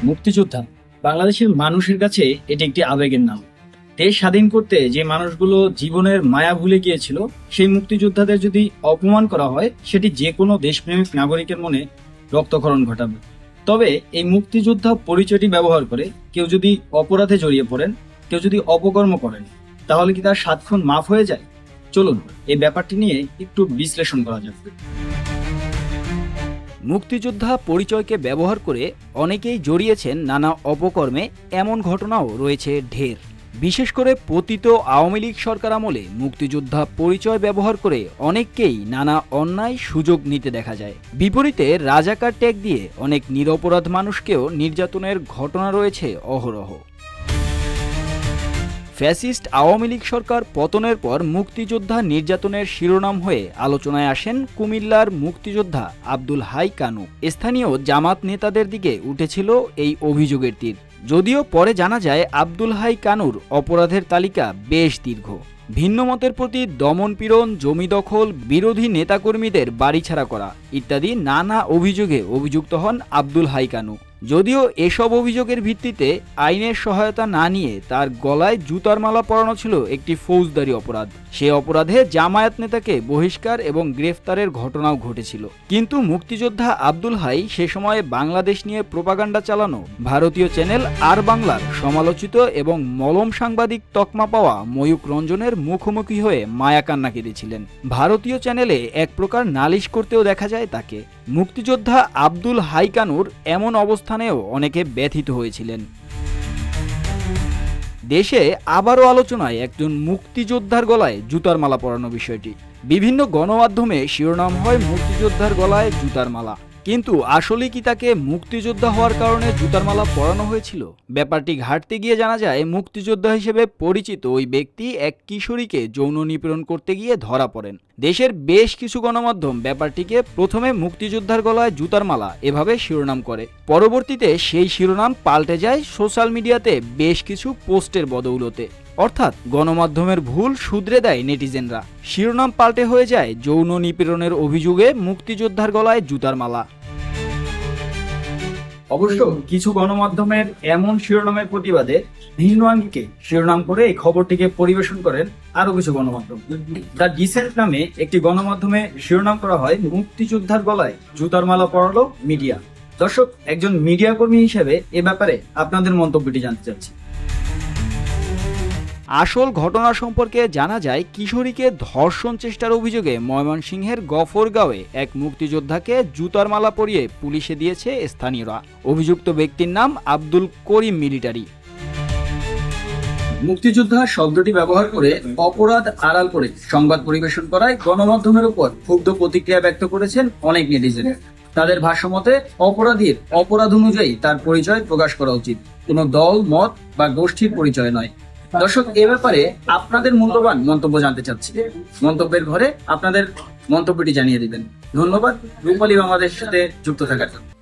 মুক্তিযোদ্ধা বাংলাদেশের মানুষের কাছে এটি একটি আবেগের নাম। দেশ স্বাধীন করতে যে মানুষগুলো জীবনের মায়া ভুলে গিয়েছিল, সেই মুক্তিযোদ্ধাদের যদি অপমান করা হয়, সেটি যে কোনো দেশপ্রেমিক নাগরিকের মনে রক্তক্ষরণ ঘটাবে। তবে এই মুক্তিযোদ্ধা পরিচয়টি ব্যবহার করে কেউ যদি অপরাধে জড়িয়ে পড়েন, কেউ যদি অপকর্ম করেন, তাহলে কি তার 7 খুন মাফ হয়ে যায়? চলুন এই ব্যাপারটি নিয়ে একটু বিশ্লেষণ করা যাক। মুক্তিযোদ্ধা পরিচয়কে ব্যবহার করে অনেকেই জড়িয়েছেন নানা অপকর্মে, এমন ঘটনাও রয়েছে ঢের। বিশেষ করে পতিত আওয়ামী লীগ সরকার আমলে মুক্তিযোদ্ধা পরিচয় ব্যবহার করে অনেককেই নানা অন্যায় সুযোগ নিতে দেখা যায়। বিপরীতে রাজাকার ট্যাগ দিয়ে অনেক নিরপরাধ মানুষকেও নির্যাতনের ঘটনা রয়েছে অহরহ। ফ্যাসিস্ট আওয়ামী লীগ সরকার পতনের পর মুক্তিযোদ্ধা নির্যাতনের শিরোনাম হয়ে আলোচনায় আসেন কুমিল্লার মুক্তিযোদ্ধা আব্দুল হাই কানু। স্থানীয় জামাত নেতাদের দিকে উঠেছিল এই অভিযোগের তীর। যদিও পরে জানা যায় আব্দুল হাই কানুর অপরাধের তালিকা বেশ দীর্ঘ। ভিন্ন মতের প্রতি দমনপীড়ন, জমি দখল, বিরোধী নেতাকর্মীদের বাড়িছাড়া করা ইত্যাদি নানা অভিযোগে অভিযুক্ত হন আব্দুল হাই কানু। যদিও এসব অভিযোগের ভিত্তিতে আইনের সহায়তা না নিয়ে তার গলায় জুতার মালা পরানো ছিল একটি ফৌজদারি অপরাধ। সে অপরাধে জামায়াত নেতাকে বহিষ্কার এবং গ্রেফতারের ঘটনাও ঘটেছিল। কিন্তু মুক্তিযোদ্ধা আব্দুল হাই সে সময়ে বাংলাদেশ নিয়ে প্রোপাগান্ডা চালানো ভারতীয় চ্যানেল আর বাংলার সমালোচিত এবং মলম সাংবাদিক তকমা পাওয়া ময়ূক রঞ্জনের মুখোমুখি হয়ে মায়া কান্না কেঁদেছিলেন। ভারতীয় চ্যানেলে এক প্রকার নালিশ করতেও দেখা যায় তাকে। মুক্তিযোদ্ধা আব্দুল হাই কানুর এমন অবস্থানেও অনেকে ব্যথিত হয়েছিলেন। দেশে আবারও আলোচনায় একজন মুক্তিযোদ্ধার গলায় জুতার মালা পরানো বিষয়টি। বিভিন্ন গণমাধ্যমে শিরোনাম হয় মুক্তিযোদ্ধার গলায় জুতার মালা। কিন্তু আসলে কি তাকে মুক্তিযোদ্ধা হওয়ার কারণে জুতার মালা পরানো হয়েছিল? ব্যাপারটি ঘাটতে গিয়ে জানা যায় মুক্তিযোদ্ধা হিসেবে পরিচিত ওই ব্যক্তি এক কিশোরীকে যৌন নিপীড়ন করতে গিয়ে ধরা পড়েন। দেশের বেশ কিছু গণমাধ্যম ব্যাপারটিকে প্রথমে মুক্তিযোদ্ধার গলায় জুতার মালা এভাবে শিরোনাম করে। পরবর্তীতে সেই শিরোনাম পাল্টে যায় সোশ্যাল মিডিয়াতে বেশ কিছু পোস্টের বদৌলতে। অর্থাৎ গণমাধ্যমের ভুল শুধরে দেয় নেটিজেনরা। শিরোনাম পাল্টে হয়ে যায় যৌন নিপীড়নের অভিযোগে মুক্তিযোদ্ধার গলায় জুতার মালা। অবশ্য কিছু গণমাধ্যমের এমন শিরোনামের প্রতিবাদে ভিন্ন আঙ্গিকে শিরোনাম করে এই খবরটিকে পরিবেশন করেন আরো কিছু গণমাধ্যম। দ্য ডিসেন্ট নামে একটি গণমাধ্যমে শিরোনাম করা হয় মুক্তিযোদ্ধার গলায় জুতার মালা পরালো মিডিয়া। দর্শক, একজন মিডিয়া কর্মী হিসেবে এ ব্যাপারে আপনাদের মন্তব্যটি জানতে চাচ্ছি। আসল ঘটনা সম্পর্কে জানা যায় কিশোরীকে ধর্ষণ চেষ্টার অভিযোগে ময়মনসিংহের গফরগাঁওয়ে এক মুক্তিযোদ্ধাকে জুতার মালা পরিয়ে পুলিশে দিয়েছে স্থানীয়রা। অভিযুক্ত ব্যক্তির নাম আব্দুল করিম মিলিটারি। মুক্তিযোদ্ধা শব্দটি ব্যবহার করে অপরাধ আড়াল করে সংবাদ পরিবেশন করায় গণমাধ্যমের উপর ক্ষুব্ধ প্রতিক্রিয়া ব্যক্ত করেছেন অনেক নেটিজেন। তাদের ভাষ্যমতে অপরাধীর অপরাধ অনুযায়ী তার পরিচয় প্রকাশ করা উচিত, কোনো দল, মত বা গোষ্ঠীর পরিচয় নয়। দর্শক, এ ব্যাপারে আপনাদের মূল্যবান মন্তব্য জানতে চাচ্ছি। মন্তব্যের ঘরে আপনাদের মন্তব্যটি জানিয়ে দিবেন। ধন্যবাদ রূপালী বাংলাদেশের সাথে যুক্ত থাকার জন্য।